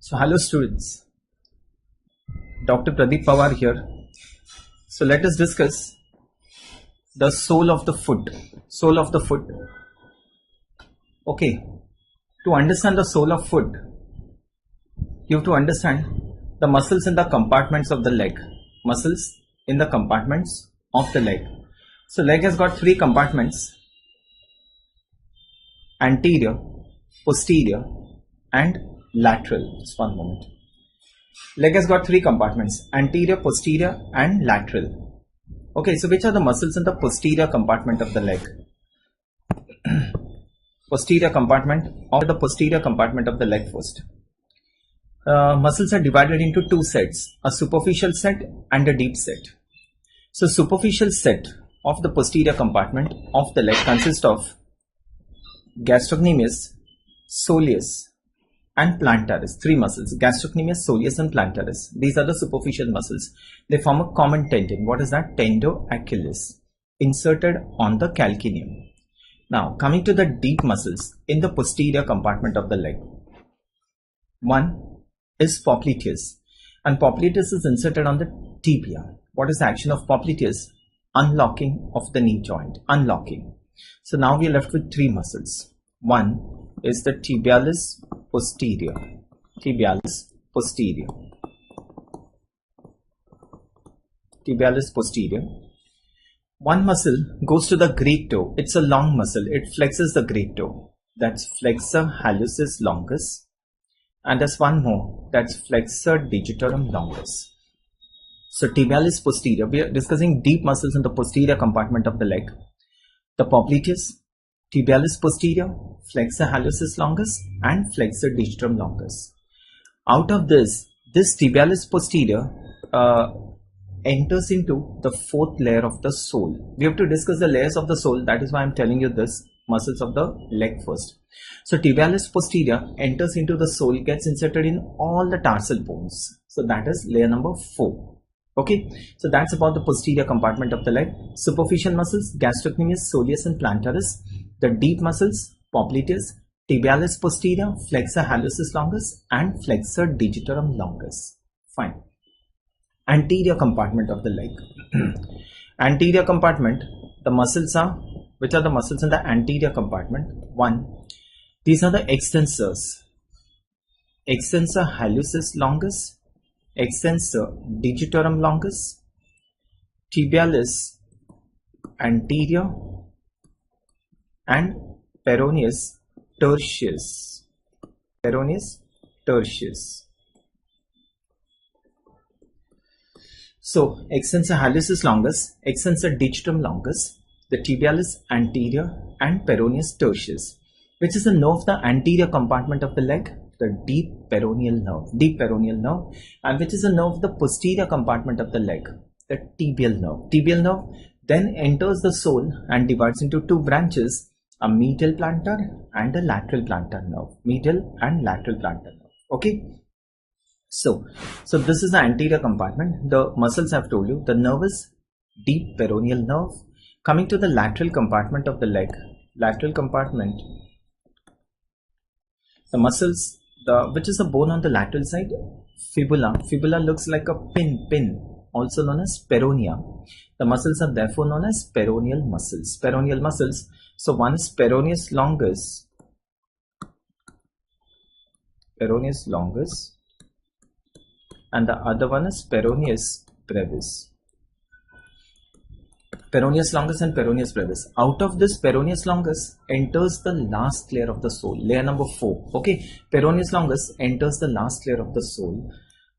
So hello students, Dr. PradeepPawar here. So let us discuss the sole of the foot. Sole of the foot. Okay, to understand the sole of foot, you have to understand the muscles in the compartments of the leg. Muscles in the compartments of the leg. So leg has got three compartments: anterior, posterior and lateral. Just one moment. Leg has got three compartments: anterior, posterior and lateral. Okay, so which are the muscles in the posterior compartment of the leg? Posterior compartment, or the posterior compartment of the leg first. Muscles are divided into two sets, a superficial set and a deep set. So superficial set of the posterior compartment of the leg consists of gastrocnemius, soleus and plantaris. Three muscles: gastrocnemius, soleus and plantaris. These are the superficial muscles. They form a common tendon. What is that? Tendo-Achilles, inserted on the calcaneum. Now coming to the deep muscles in the posterior compartment of the leg. One is popliteus, and popliteus is inserted on the tibia. What is the action of popliteus? Unlocking of the knee joint. Unlocking. So now we are left with three muscles. One is the tibialis posterior. Tibialis posterior. Tibialis posterior. One muscle goes to the great toe. It's a long muscle. It flexes the great toe. That's flexor hallucis longus. And there's one more. That's flexor digitorum longus. So tibialis posterior. We are discussing deep muscles in the posterior compartment of the leg. The popliteus, tibialis posterior, flexor hallucis longus and flexor digitorum longus. Out of this tibialis posterior enters into the fourth layer of the sole. We have to discuss the layers of the sole. That is why I am telling you this muscles of the leg first. So tibialis posterior enters into the sole, gets inserted in all the tarsal bones. So that is layer number 4. Okay, so that's about the posterior compartment of the leg. Superficial muscles: gastrocnemius, soleus and plantaris. The deep muscles: popliteus, tibialis posterior, flexor hallucis longus and flexor digitorum longus. Fine. Anterior compartment of the leg. Anterior compartment, the muscles are, which are the muscles in the anterior compartment? One, these are the extensors. Extensor hallucis longus, extensor digitorum longus, tibialis anterior and peroneus tertius. Peroneus tertius. So extensor hallucis longus, extensor digitorum longus, the tibialis anterior and peroneus tertius. Which is the nerve of the anterior compartment of the leg? The deep peroneal nerve, and which is the nerve of the posterior compartment of the leg? The tibial nerve. Tibial nerve then enters the sole and divides into two branches: a medial plantar and a lateral plantar nerve. Medial and lateral plantar nerve. Okay. So this is the anterior compartment. The muscles I've told you. The nerve is deep peroneal nerve. Coming to the lateral compartment of the leg. Lateral compartment. The muscles, which is the bone on the lateral side? Fibula. Fibula looks like a pin, also known as peroneum. The muscles are therefore known as peroneal muscles. Peroneal muscles. So one is peroneus longus. Peroneus longus. And the other one is peroneus brevis. Peroneus longus and peroneus brevis. Out of this, peroneus longus enters the last layer of the sole, layer number 4. Okay, peroneus longus enters the last layer of the sole,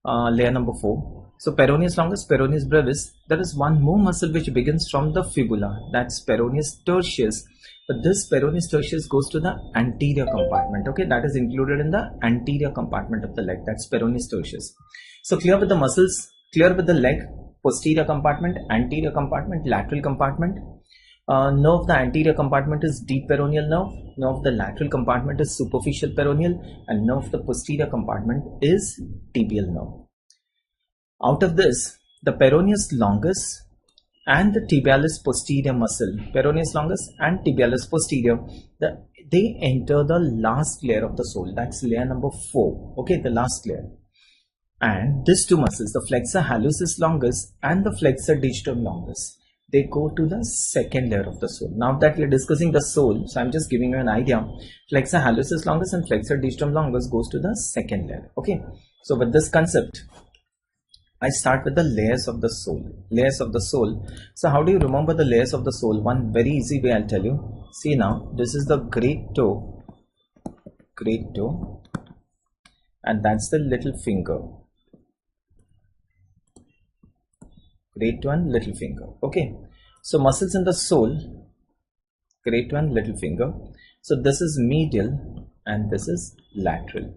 layer number 4. So peroneus longus, peroneus brevis. There is one more muscle which begins from the fibula. That's peroneus tertius. But this peroneus tertius goes to the anterior compartment. Okay, that is included in the anterior compartment of the leg. That's peroneus tertius. So clear with the muscles, clear with the leg. Posterior compartment, anterior compartment, lateral compartment. Nerve of the anterior compartment is deep peroneal nerve. Nerve of the lateral compartment is superficial peroneal, and nerve of the posterior compartment is tibial nerve. Out of this, the peroneus longus and the tibialis posterior muscle, peroneus longus and tibialis posterior, they enter the last layer of the sole. That's layer number 4. Okay, the last layer. And these two muscles, the flexor hallucis longus and the flexor digitorum longus, they go to the second layer of the sole. Now that we are discussing the sole, so I'm just giving you an idea. Flexor hallucis longus and flexor digitorum longus goes to the second layer. Okay, so with this concept, I start with the layers of the sole. Layers of the sole. So how do you remember the layers of the sole? One very easy way I'll tell you. See now, this is the great toe, and that's the little finger. Great toe and little finger. Okay, so muscles in the sole, great toe and little finger. So this is medial and this is lateral.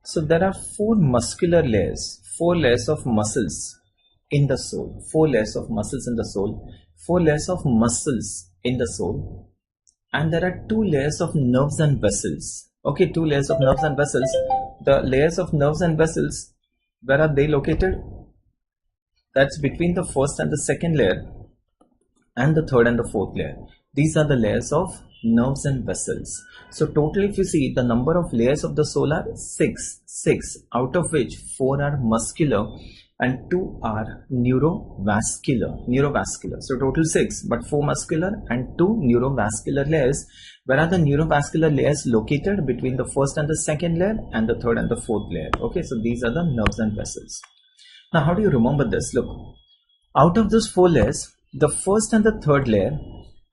So there are 4 muscular layers, 4 layers of muscles in the sole, 4 layers of muscles in the sole, 4 layers of muscles in the sole, and there are 2 layers of nerves and vessels. Okay, 2 layers of nerves and vessels. The layers of nerves and vessels, where are they located? That's between the first and the second layer and the third and the fourth layer. These are the layers of nerves and vessels. So total, if you see, the number of layers of the sole are 6, out of which 4 are muscular and 2 are neurovascular. So total 6, but 4 muscular and 2 neurovascular layers. Where are the neurovascular layers located? Between the first and the second layer and the third and the fourth layer. Okay, so these are the nerves and vessels. Now, how do you remember this? Look, out of those 4 layers, the first and the third layer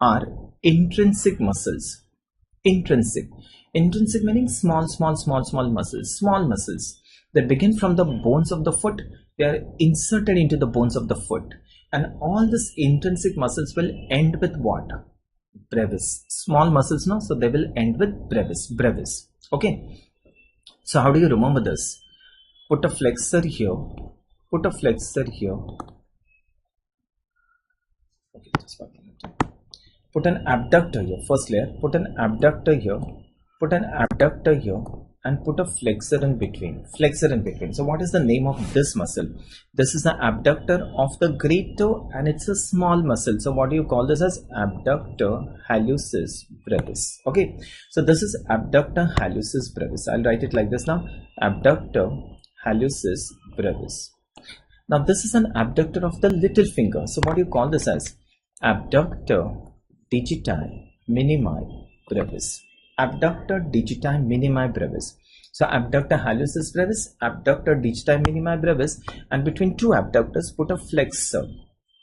are intrinsic muscles. Intrinsic meaning small muscles. Small muscles. They begin from the bones of the foot. They are inserted into the bones of the foot. And all these intrinsic muscles will end with what? Brevis. Small muscles, no? So they will end with brevis. Okay. So how do you remember this? Put a flexor here. Put a flexor here. Okay, just 1 minute. Put an abductor here. First layer. Put an abductor here. Put an abductor here. And put a flexor in between. So what is the name of this muscle? This is the abductor of the great toe, and it's a small muscle. So what do you call this as? Abductor hallucis brevis. Okay. So this is abductor hallucis brevis. I'll write it like this now. Abductor hallucis brevis. Now this is an abductor of the little finger. So what do you call this as? Abductor digiti minimi brevis. Abductor digiti minimi brevis. So abductor hallucis brevis, abductor digiti minimi brevis, and between 2 abductors put a flexor.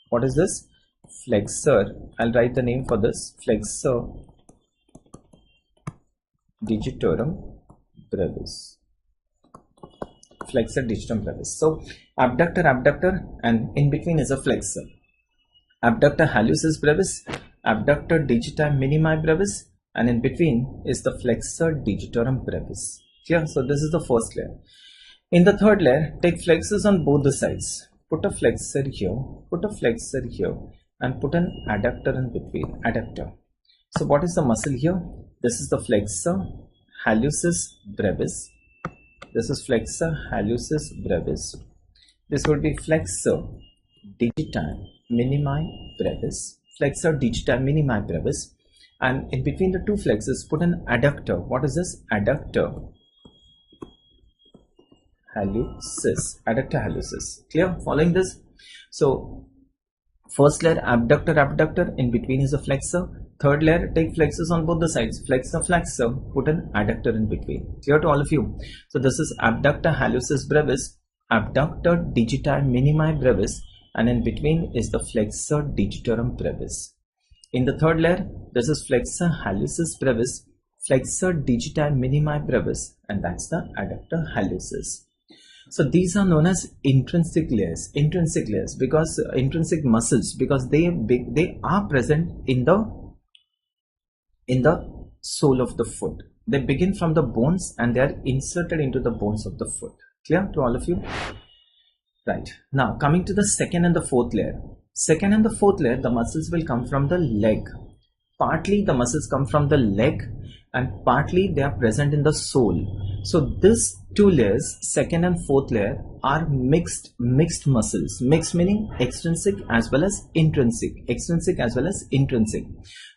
What is this? Flexor. I'll write the name for this. Flexor digitorum brevis. Flexor digitorum brevis. So abductor, and in between is a flexor. Abductor hallucis brevis, abductor digiti minimi brevis, and in between is the flexor digitorum brevis. Here, so this is the first layer. In the third layer, take flexors on both the sides. Put a flexor here, put a flexor here, and put an adductor in between. Adductor. So what is the muscle here? This is the flexor hallucis brevis. This is flexor hallucis brevis. This would be flexor digiti minimi brevis. Flexor digiti minimi brevis. And in between the 2 flexors, put an adductor. What is this? Adductor hallucis. Adductor hallucis. Clear? Following this? So first layer abductor, in between is a flexor. Third layer, take flexors on both the sides. Flexor, put an adductor in between. Clear to all of you? So this is abductor hallucis brevis, abductor digiti minimi brevis, and in between is the flexor digitorum brevis. In the third layer, this is flexor hallucis brevis, flexor digiti minimi brevis, and that's the adductor hallucis. So these are known as intrinsic layers because intrinsic muscles, because they are present in the sole of the foot. They begin from the bones and they are inserted into the bones of the foot. Clear to all of you? Right. Now coming to the second and the fourth layer. Second and the fourth layer, the muscles will come from the leg. Partly the muscles come from the leg and partly they are present in the sole. So this two layers, second and fourth layer, are mixed muscles. Mixed meaning extrinsic as well as intrinsic. Extrinsic as well as intrinsic.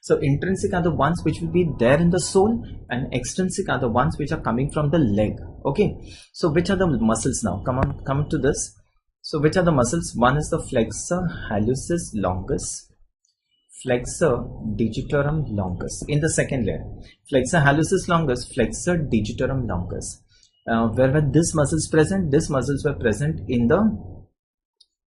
So intrinsic are the ones which will be there in the sole, and extrinsic are the ones which are coming from the leg. Okay. So which are the muscles now? Come to this. So which are the muscles? One is the flexor hallucis longus, flexor digitorum longus in the second layer. Flexor hallucis longus, flexor digitorum longus. Where were these muscles present? These muscles were present in the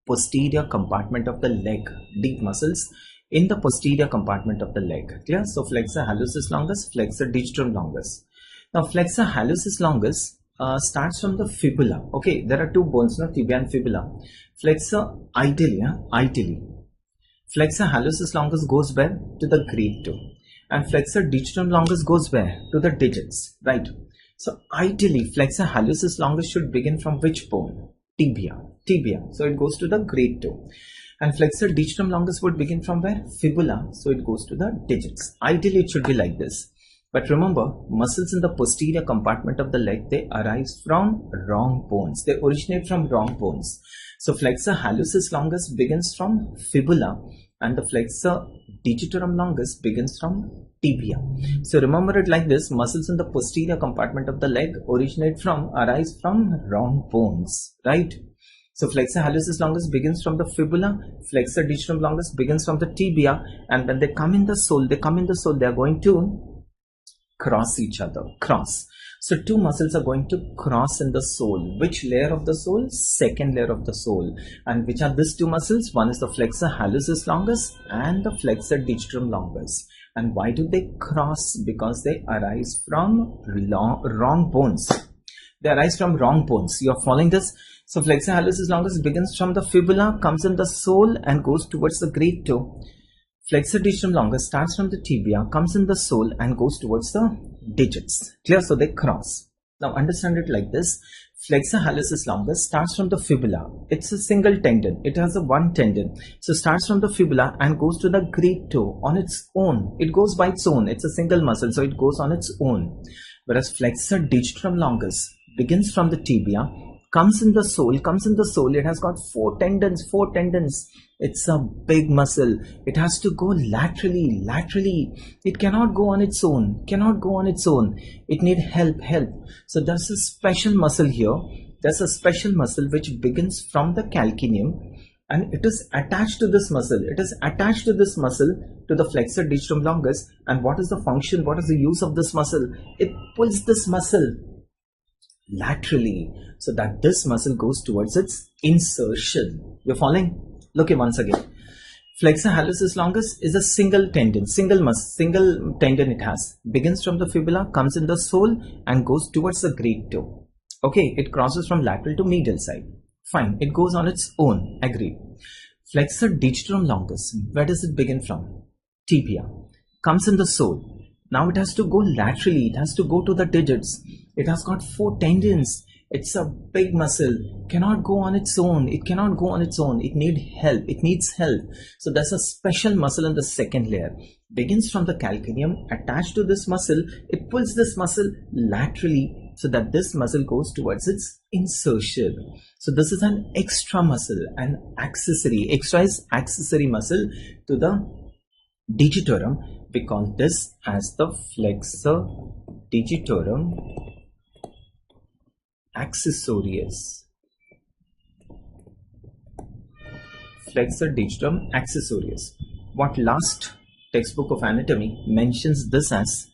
posterior compartment of the leg. Deep muscles in the posterior compartment of the leg. Clear? So flexor hallucis longus, flexor digitorum longus. Now flexor hallucis longus starts from the fibula. Okay, there are two bones, tibia and fibula. Flexor ideally. Flexor hallucis longus goes where? To the great toe. And flexor digitorum longus goes where? To the digits, right? So ideally, flexor hallucis longus should begin from which bone? Tibia. So it goes to the great toe. And flexor digitorum longus would begin from where? Fibula. So it goes to the digits. Ideally, it should be like this. But remember, muscles in the posterior compartment of the leg, they arise from wrong bones. They originate from wrong bones. So flexor hallucis longus begins from fibula, and the flexor digitorum longus begins from tibia. So remember it like this: muscles in the posterior compartment of the leg arise from wrong bones, right? So flexor hallucis longus begins from the fibula, flexor digitorum longus begins from the tibia, and when they come in the sole, they are going to cross each other. So two muscles are going to cross in the sole. Which layer of the sole? Second layer of the sole. And which are these two muscles? One is the flexor hallucis longus and the flexor digitorum longus. And why do they cross? Because they arise from wrong bones. They arise from wrong bones. You are following this? So flexor hallucis longus begins from the fibula, comes in the sole and goes towards the great toe. Flexor digitorum longus starts from the tibia, comes in the sole and goes towards the digits. Clear? So they cross. Now understand it like this. Flexor hallucis longus starts from the fibula. It's a single tendon. It has a one tendon. So starts from the fibula and goes to the great toe on its own. It goes by its own. It's a single muscle, so it goes on its own. Whereas flexor digitorum longus begins from the tibia, comes in the sole. It has got four tendons. It's a big muscle. It has to go laterally. It cannot go on its own. It needs help. So there's a special muscle here. There's a special muscle which begins from the calcaneum, and it is attached to this muscle. To the flexor digitorum longus. And what is the function? What is the use of this muscle? It pulls this muscle laterally so that this muscle goes towards its insertion. You're following? Look at once again. Flexor hallucis longus is a single tendon. Single tendon it has. Begins from the fibula, comes in the sole and goes towards the great toe. Okay, it crosses from lateral to medial side. Fine, it goes on its own. Agreed. Flexor digitorum longus, where does it begin from? Tibia. Comes in the sole. Now it has to go laterally. It has to go to the digits. It has got four tendons. It's a big muscle. Cannot go on its own. It needs help. So there's a special muscle in the second layer. Begins from the calcaneum, attached to this muscle. It pulls this muscle laterally so that this muscle goes towards its insertion. So this is an extra muscle, an accessory. Extra is accessory muscle to the digitorum. We call this as the flexor digitorum accessorius. Flexor digitorum accessorius. What last textbook of anatomy mentions this as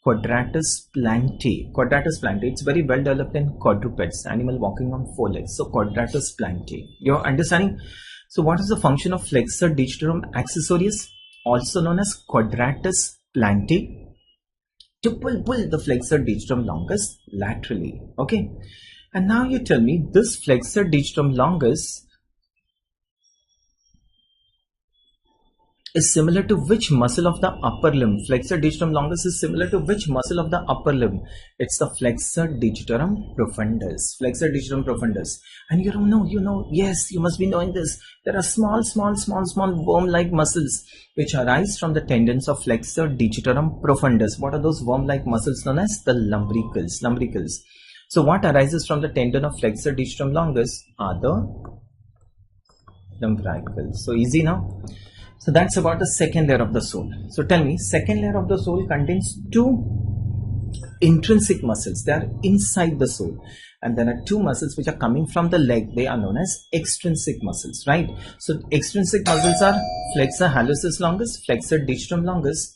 quadratus plantae. Quadratus plantae. It's very well developed in quadrupeds, animal walking on four legs. So quadratus plantae. You're understanding? So what is the function of flexor digitorum accessorius, also known as quadratus plantae? To pull the flexor digitorum longus laterally. Okay. And now you tell me, this flexor digitorum longus is similar to which muscle of the upper limb? Flexor digitorum longus is similar to which muscle of the upper limb? It's the flexor digitorum profundus. Flexor digitorum profundus. And you don't know, yes, you must be knowing this. There are small worm-like muscles which arise from the tendons of flexor digitorum profundus. What are those worm-like muscles known as? The lumbricals. So what arises from the tendon of flexor digitorum longus are the umbilicals. So easy now. So that's about the second layer of the sole. So tell me, second layer of the sole contains two intrinsic muscles. They are inside the sole, and there are two muscles which are coming from the leg. They are known as extrinsic muscles, right? So extrinsic muscles are flexor hallucis longus, flexor digitorum longus.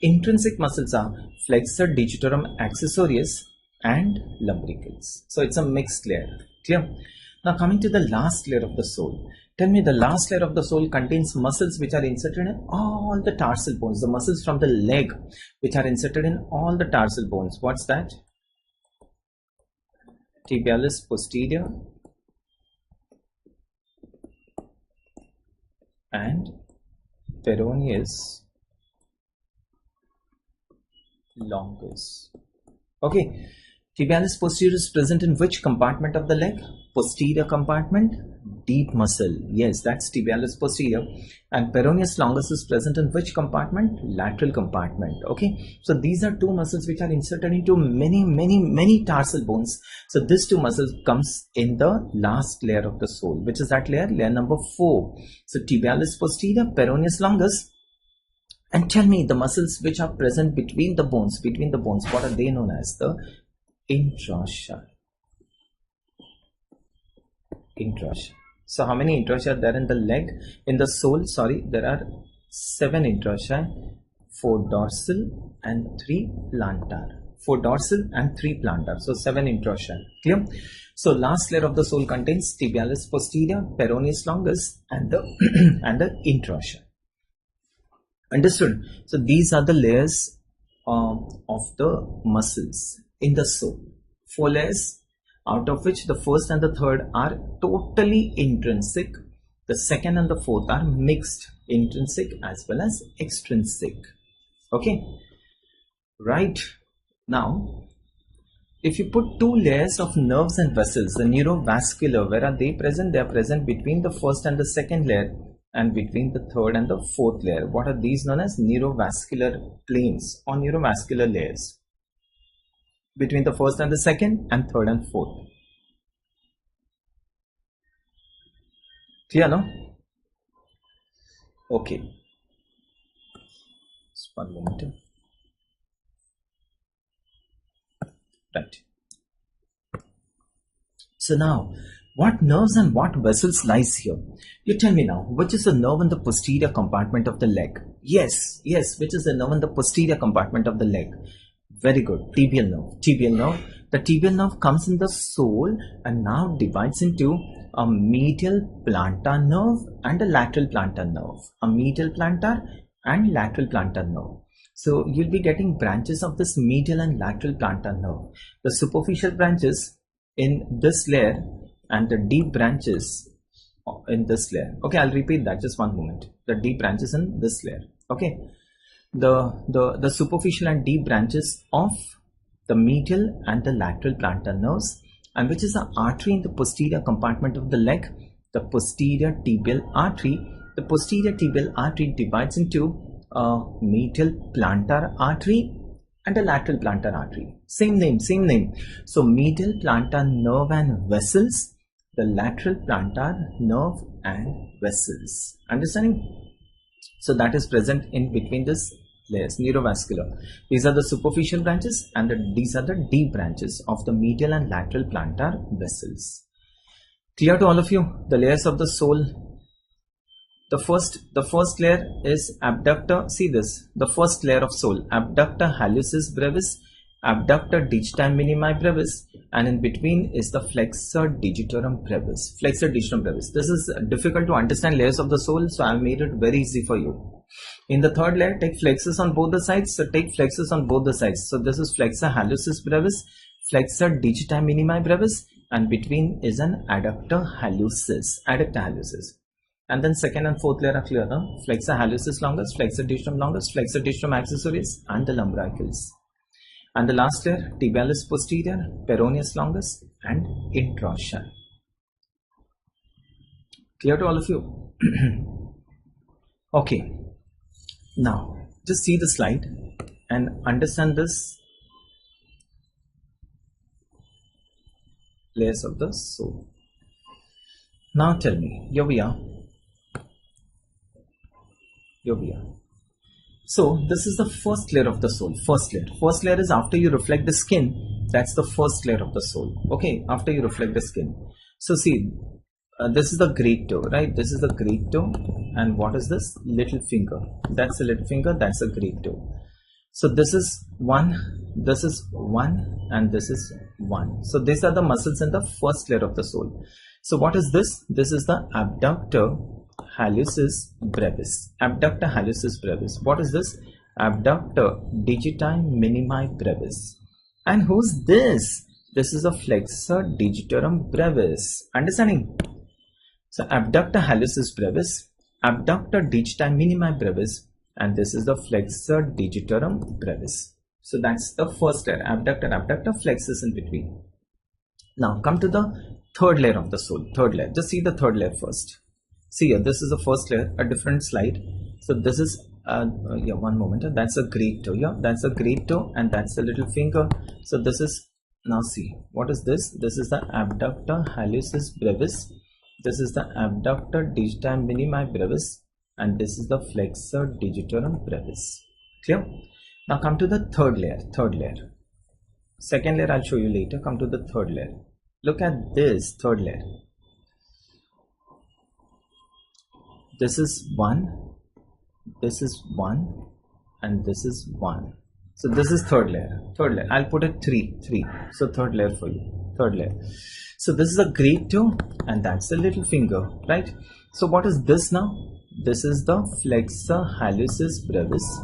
Intrinsic muscles are flexor digitorum accessorius and lumbricals. So it's a mixed layer. Clear? Now coming to the last layer of the sole. Tell me, the last layer of the sole contains muscles which are inserted in all the tarsal bones. The muscles from the leg which are inserted in all the tarsal bones. What's that? Tibialis posterior and peroneus longus. Okay. Tibialis posterior is present in which compartment of the leg? Posterior compartment, deep muscle. Yes, that's tibialis posterior. And peroneus longus is present in which compartment? Lateral compartment. Okay. So these are two muscles which are inserted into many tarsal bones. So these two muscles comes in the last layer of the sole. Which is that layer? Layer number 4. So tibialis posterior, peroneus longus. And tell me, the muscles which are present between the bones, what are they known as? The introssia. So how many introssia are there in the leg? In the sole, sorry, there are 7 introssia, 4 dorsal and 3 plantar. 4 dorsal and 3 plantar. So 7 introssia. Clear? So last layer of the sole contains tibialis posterior, peroneus longus and the and the introssia. Understood? So these are the layers of the muscles in the sole. 4 layers, out of which the first and the third are totally intrinsic. The second and the fourth are mixed, intrinsic as well as extrinsic. Okay, right. Now, if you put 2 layers of nerves and vessels, the neurovascular, where are they present? They are present between the first and the second layer and between the third and the fourth layer. What are these known as? Neurovascular planes or neurovascular layers between the first and the second and third and fourth. Clear, no? Okay. Just one moment. Right. So now, what nerves and what vessels lies here? You tell me now, which is the nerve in the posterior compartment of the leg? Yes, which is the nerve in the posterior compartment of the leg? Very good, tibial nerve. The tibial nerve comes in the sole and now divides into a medial plantar nerve and a lateral plantar nerve. A medial plantar and lateral plantar nerve. So you'll be getting branches of this medial and lateral plantar nerve. The superficial branches in this layer and the deep branches in this layer. Okay, I'll repeat that, just one moment. The deep branches in this layer. Okay, the superficial and deep branches of the medial and the lateral plantar nerves, and which is the artery in the posterior compartment of the leg, the posterior tibial artery. The posterior tibial artery divides into a medial plantar artery and a lateral plantar artery. Same name. So medial plantar nerve and vessels, the lateral plantar nerve and vessels. Understanding? So that is present in between this layers, neurovascular. These are the superficial branches and these are the deep branches of the medial and lateral plantar vessels. Clear to all of you? The layers of the sole. The first layer is abductor. See this. The first layer of sole, abductor hallucis brevis, abductor digiti minimi brevis, and in between is the flexor digitorum brevis. Flexor digitorum brevis. This is difficult to understand layers of the sole, so I have made it very easy for you. In the third layer, take flexus on both the sides. So take flexus on both the sides. So this is flexor hallucis brevis, flexor digiti minimi brevis, and between is an adductor hallucis. And then second and fourth layer are clear, no? Flexor hallucis longus, flexor digitorum longus, flexor digitorum accessoris, and the lumbricals. And the last layer, tibialis posterior, peroneus longus, and introssia. Clear to all of you? Okay. Now, just see the slide and understand this layers of the soul. Now tell me, here we are. So this is the first layer of the soul. First layer is after you reflect the skin. That's the first layer of the soul. Okay, after you reflect the skin. So see, this is the great toe, right? This is the great toe, and what is this? Little finger. That's the little finger. That's the great toe. So this is one, this is one, and this is one. So these are the muscles in the first layer of the soul. So what is this? This is the abductor hallucis brevis. Abductor hallucis brevis. What is this? Abductor digiti minimi brevis. And who's this? This is a flexor digitorum brevis. Understanding? So abductor hallucis brevis, abductor digiti minimi brevis, and this is the flexor digitorum brevis. So that's the first layer. Abductor, flexus in between. Now come to the third layer of the soul. Third layer. Just see the third layer first. See here, this is the first layer, a different slide. So this is one moment. That's a great toe. Yeah, that's a great toe, and that's a little finger. So this is, now see, what is this? This is the abductor hallucis brevis. This is the abductor digiti minimi brevis, and this is the flexor digitorum brevis. Clear? Now come to the third layer. Second layer I'll show you later. Come to the third layer. Look at this third layer. This is one, this is one, and this is one. So this is third layer. I'll put it three. So third layer for you. Third layer. So this is a great toe, and that's the little finger, right? So what is this now? This is the flexor hallucis brevis.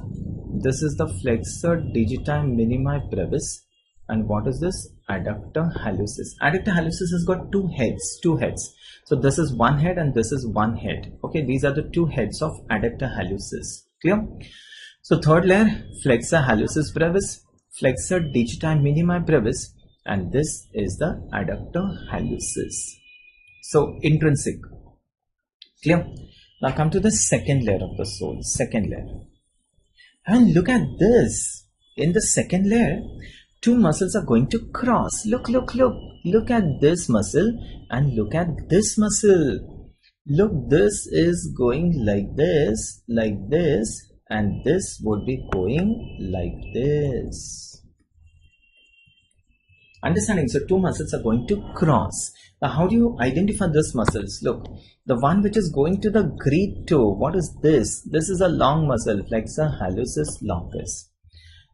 This is the flexor digiti minimi brevis. And what is this? Adductor hallucis. Adductor hallucis has got two heads. So this is one head and this is one head. Okay, these are the two heads of adductor hallucis. Clear? So third layer, flexor hallucis brevis, flexor digiti minimi brevis, and this is the adductor hallucis. So intrinsic. Clear? Now come to the second layer of the soul. Second layer. And look at this. In the second layer, two muscles are going to cross. Look at this muscle and look at this muscle. Look, this is going like this, and this would be going like this. Understanding? So two muscles are going to cross. Now how do you identify these muscles? Look, the one which is going to the great toe, what is this? This is a long muscle, flexor hallucis longus.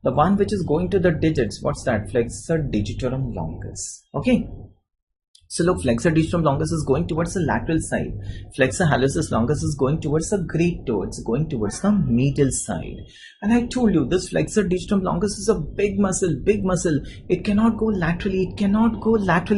The one which is going to the digits, what's that? Flexor digitorum longus. Okay. So look, flexor digitorum longus is going towards the lateral side. Flexor hallucis longus is going towards the great toe. It's going towards the medial side. And I told you, this flexor digitorum longus is a big muscle. It cannot go laterally.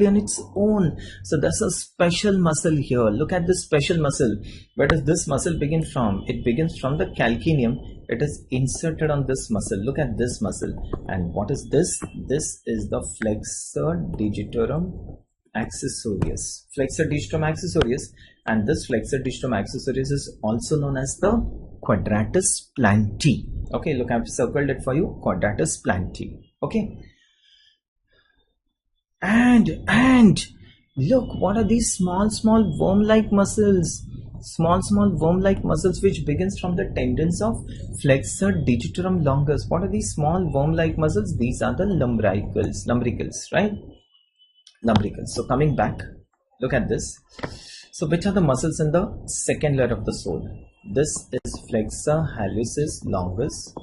On its own. So that's a special muscle here. Look at this special muscle. Where does this muscle begin from? It begins from the calcaneum. It is inserted on this muscle. Look at this muscle. And what is this? This is the flexor digitorum accessorius. Flexor digitorum accessorius, and this flexor digitorum accessorius is also known as the quadratus plantae. Okay, look, I've circled it for you. Quadratus plantae. Okay. And look, what are these small worm-like muscles? Small worm-like muscles which begins from the tendons of flexor digitorum longus. What are these small worm-like muscles? These are the lumbricals, right? Lumbricals. So coming back, look at this. So which are the muscles in the second layer of the soul? This is flexor hallucis longus.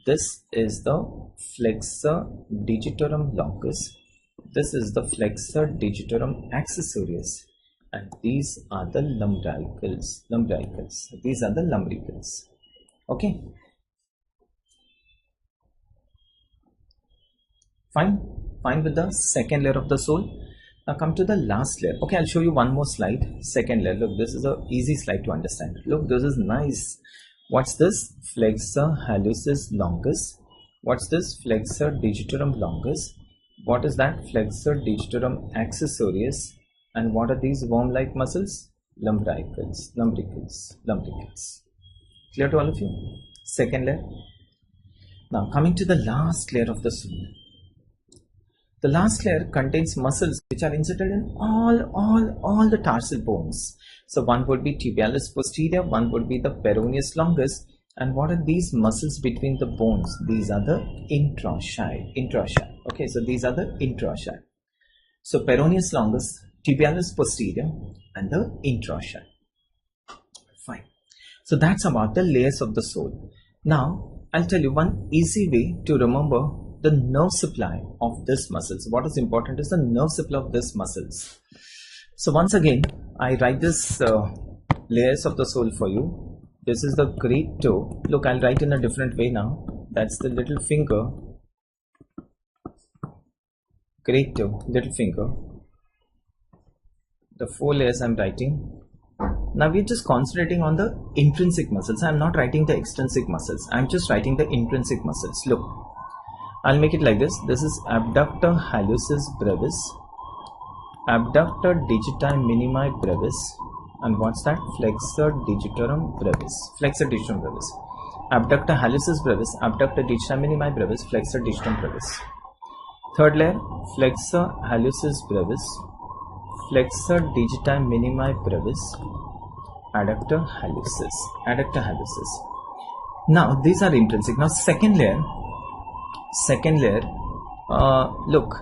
This is the flexor digitorum longus. This is the flexor digitorum accessorius. And these are the lumbricals. These are the lumbricals. Okay. Fine with the second layer of the soul. Now come to the last layer. Okay, I'll show you one more slide. Second layer. Look, this is an easy slide to understand. Look, this is nice. What's this? Flexor hallucis longus. What's this? Flexor digitorum longus. What is that? Flexor digitorum accessorius. And what are these worm-like muscles? Lumbricals. Clear to all of you? Second layer. Now coming to the last layer of the soul. The last layer contains muscles which are inserted in all the tarsal bones. So one would be tibialis posterior, one would be the peroneus longus. And what are these muscles between the bones? These are the intraossei. Okay, so these are the intraossei. So peroneus longus, tibialis posterior, and the intraossei. Fine. So that's about the layers of the soul. Now I'll tell you one easy way to remember the nerve supply of this muscles. What is important is the nerve supply of this muscles. So once again, I write this layers of the soul for you. This is the great toe. Look, I'll write in a different way now. That's the little finger. Great toe, little finger. The 4 layers I'm writing. Now we're just concentrating on the intrinsic muscles. I'm not writing the extrinsic muscles. I'm just writing the intrinsic muscles. Look, I'll make it like this. This is abductor hallucis brevis, abductor digiti minimi brevis, and what's that? Flexor digitorum brevis. Flexor digitorum brevis. Abductor hallucis brevis, abductor digiti minimi brevis, flexor digitorum brevis. Third layer, flexor hallucis brevis, flexor digiti minimi brevis, adductor hallucis. Now these are intrinsic. Now second layer, look,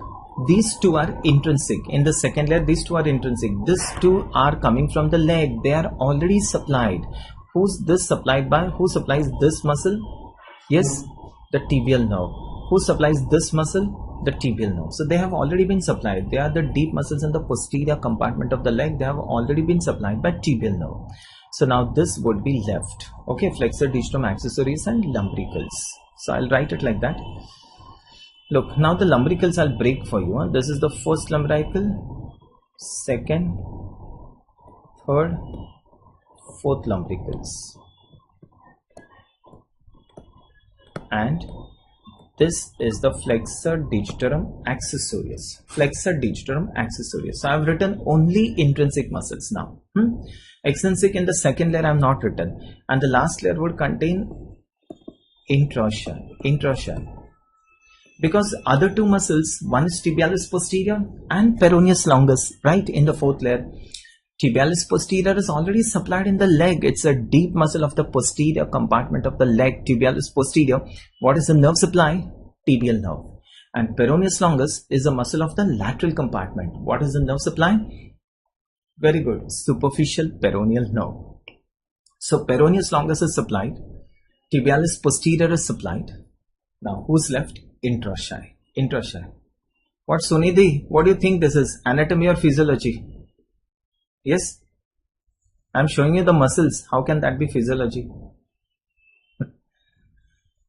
these two are intrinsic. In the second layer, these two are intrinsic. These two are coming from the leg. They are already supplied. Who's this supplied by? Who supplies this muscle? Yes, the tibial nerve. Who supplies this muscle? The tibial nerve. So they have already been supplied. They are the deep muscles in the posterior compartment of the leg. They have already been supplied by tibial nerve. So now this would be left. Okay, flexor digitorum accessories and lumbricals. So I'll write it like that. Look, now the lumbricals I'll break for you. This is the first lumbrical, second, third, fourth lumbricals. And this is the flexor digitorum accessorius. Flexor digitorum accessorius. So I've written only intrinsic muscles now. Extrinsic in the second layer I have not written. And the last layer would contain intraossei. Because other two muscles, one is tibialis posterior and peroneus longus, right, in the fourth layer. Tibialis posterior is already supplied in the leg. It's a deep muscle of the posterior compartment of the leg. Tibialis posterior. What is the nerve supply? Tibial nerve. And peroneus longus is a muscle of the lateral compartment. What is the nerve supply? Very good. Superficial peroneal nerve. So peroneus longus is supplied. Tibialis posterior is supplied. Now who's left? Intraossei. What, Sunidhi? What do you think this is? Anatomy or physiology? Yes? I'm showing you the muscles. How can that be physiology?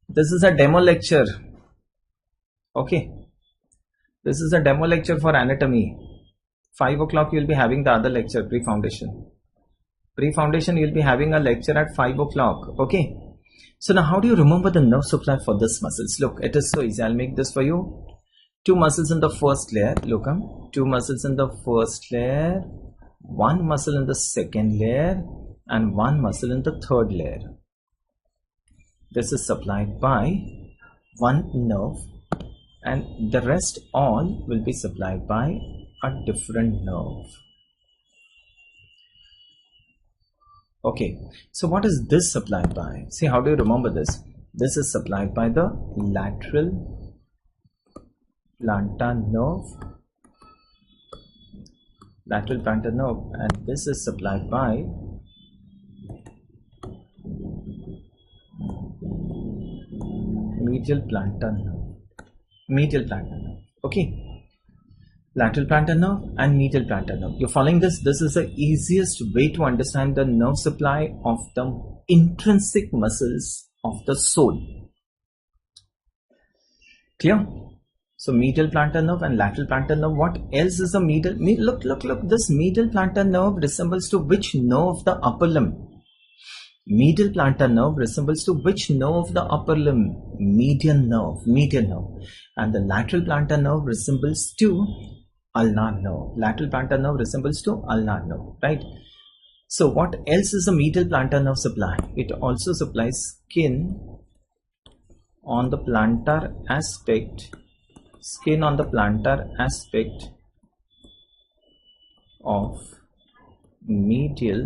This is a demo lecture. Okay. This is a demo lecture for anatomy. 5 o'clock you will be having the other lecture, pre-foundation. Pre-foundation you will be having a lecture at 5 o'clock. Okay. So now how do you remember the nerve supply for this muscles? Look, it is so easy. I'll make this for you. 2 muscles in the first layer. Look, 2 muscles in the first layer, 1 muscle in the second layer, and 1 muscle in the third layer. This is supplied by 1 nerve, and the rest all will be supplied by a different nerve. Okay, so what is this supplied by? See, how do you remember this? This is supplied by the lateral plantar nerve. Lateral plantar nerve, and this is supplied by medial plantar nerve. Okay, lateral plantar nerve and medial plantar nerve. You're following this? This is the easiest way to understand the nerve supply of the intrinsic muscles of the soul. Clear? So medial plantar nerve and lateral plantar nerve. What else is the medial? Look. This medial plantar nerve resembles to which nerve of the upper limb? Medial plantar nerve resembles to which nerve of the upper limb? Median nerve. And the lateral plantar nerve resembles to ulnar nerve. Lateral plantar nerve resembles to ulnar nerve, right? So what else is the medial plantar nerve supply? It also supplies skin on the plantar aspect, skin on the plantar aspect of medial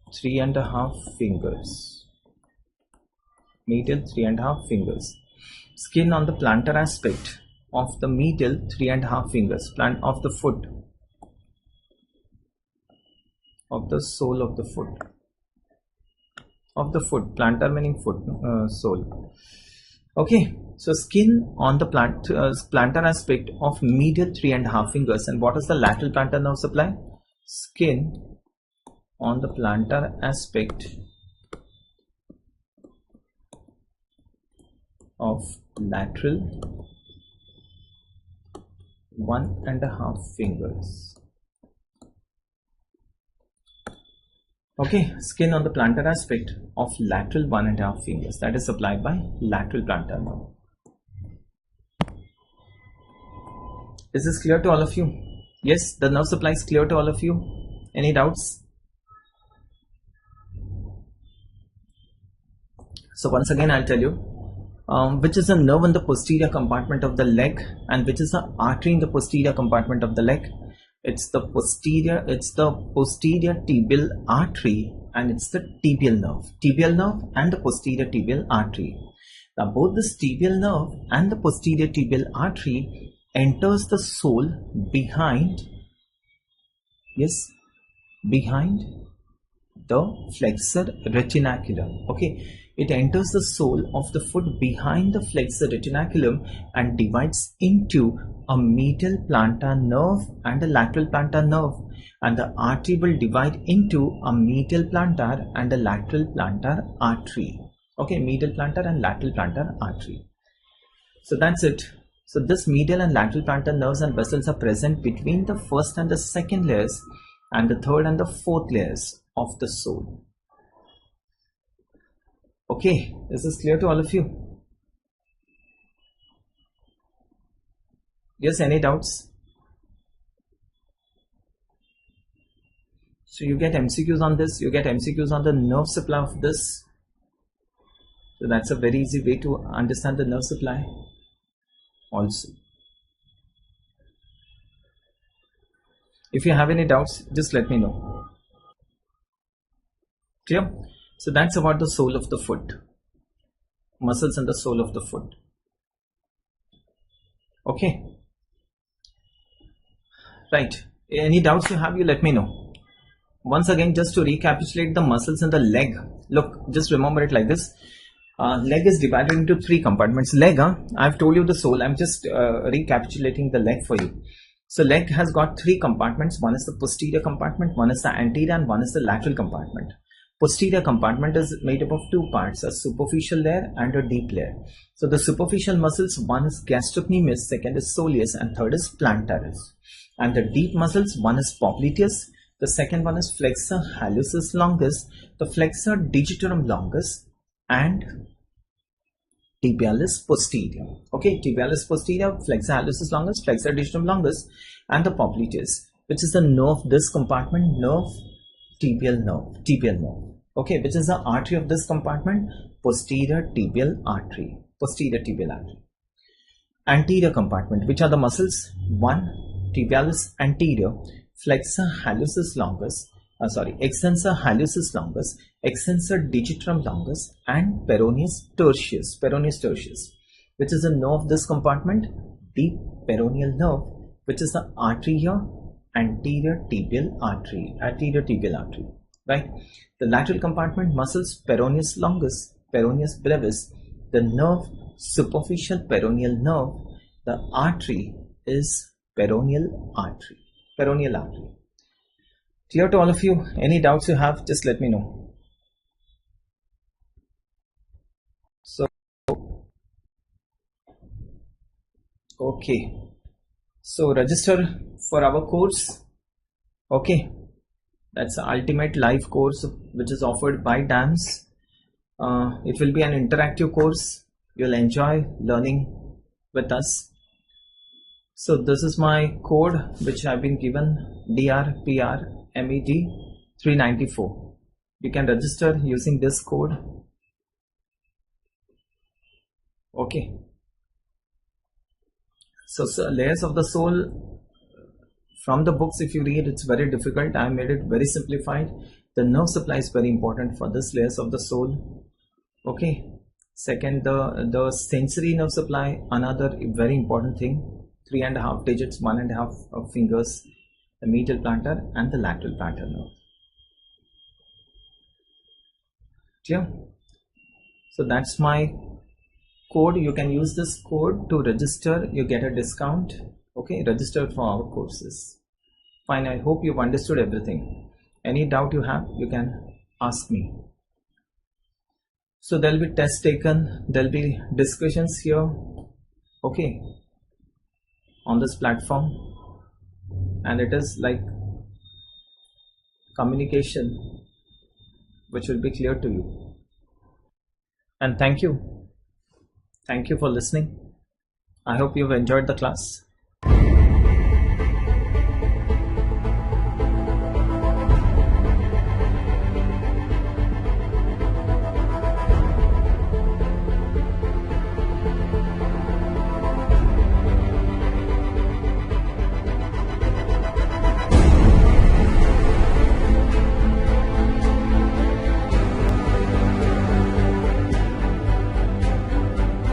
3.5 fingers. Medial 3.5 fingers. Skin on the plantar aspect of the medial 3.5 fingers, plant of the foot, of the sole of the foot, plantar meaning foot, sole. Okay, so skin on the plantar aspect of medial 3.5 fingers. And what is the lateral plantar nerve supply? Skin on the plantar aspect of lateral 1.5 fingers. Okay, skin on the plantar aspect of lateral 1.5 fingers, that is supplied by lateral plantar nerve. Is this clear to all of you? Yes, the nerve supply is clear to all of you. Any doubts? So once again I'll tell you which is a nerve in the posterior compartment of the leg and which is the artery in the posterior compartment of the leg. It's the posterior tibial artery and it's the tibial nerve and the posterior tibial artery. Now both this tibial nerve and the posterior tibial artery enters the sole behind the flexor retinaculum. Okay, it enters the sole of the foot behind the flexor retinaculum and divides into a medial plantar nerve and a lateral plantar nerve, and the artery will divide into a medial plantar and a lateral plantar artery. Okay, medial plantar and lateral plantar artery. So that's it. So this medial and lateral plantar nerves and vessels are present between the first and the second layers and the third and the fourth layers of the sole. Okay, is this clear to all of you? Yes, any doubts? So you get MCQs on this, you get MCQs on the nerve supply of this. So that's a very easy way to understand the nerve supply also. If you have any doubts, just let me know. Clear? So that's about the sole of the foot, muscles in the sole of the foot. Okay, right, any doubts you have, you let me know. Once again, just to recapitulate the muscles in the leg, look, just remember it like this. Leg is divided into 3 compartments. Leg, I've told you the sole, I'm just recapitulating the leg for you. So leg has got 3 compartments. One is the posterior compartment, one is the anterior, and one is the lateral compartment. Posterior compartment is made up of 2 parts, a superficial layer and a deep layer. So the superficial muscles, one is gastrocnemius, second is soleus, and third is plantaris. And the deep muscles, one is popliteus, the second one is flexor hallucis longus, the flexor digitorum longus, and tibialis posterior. Okay, tibialis posterior, flexor hallucis longus, flexor digitorum longus, and the popliteus, which is the nerve of this compartment, tibial nerve. Okay, which is the artery of this compartment? Posterior tibial artery. Anterior compartment, which are the muscles? 1, tibialis anterior, flexor hallucis longus, extensor hallucis longus, extensor digitorum longus, and peroneus tertius, which is the nerve of this compartment? Deep peroneal nerve, which is the artery here, anterior tibial artery, right? The lateral compartment muscles, peroneus longus, peroneus brevis, the nerve, superficial peroneal nerve, the artery is peroneal artery. Clear to all of you? Any doubts you have, just let me know. So, okay, so register for our course. Okay, that's the ultimate live course which is offered by DAMS. It will be an interactive course. You'll enjoy learning with us. So this is my code which I've been given, DRPRMED 394. You can register using this code. Okay. So layers of the soul, from the books if you read, it's very difficult. I made it very simplified. The nerve supply is very important for this layers of the soul. Okay. Second, the sensory nerve supply, another very important thing. 3.5 digits, 1.5 fingers, the medial plantar and the lateral plantar nerve. Clear? So that's my code. You can use this code to register. You get a discount. Okay, register for our courses. Fine. I hope you've understood everything. Any doubt you have, you can ask me. So there'll be tests taken. There'll be discussions here. Okay, on this platform, and it is like communication which will be clear to you. And thank you for listening. I hope you've enjoyed the class.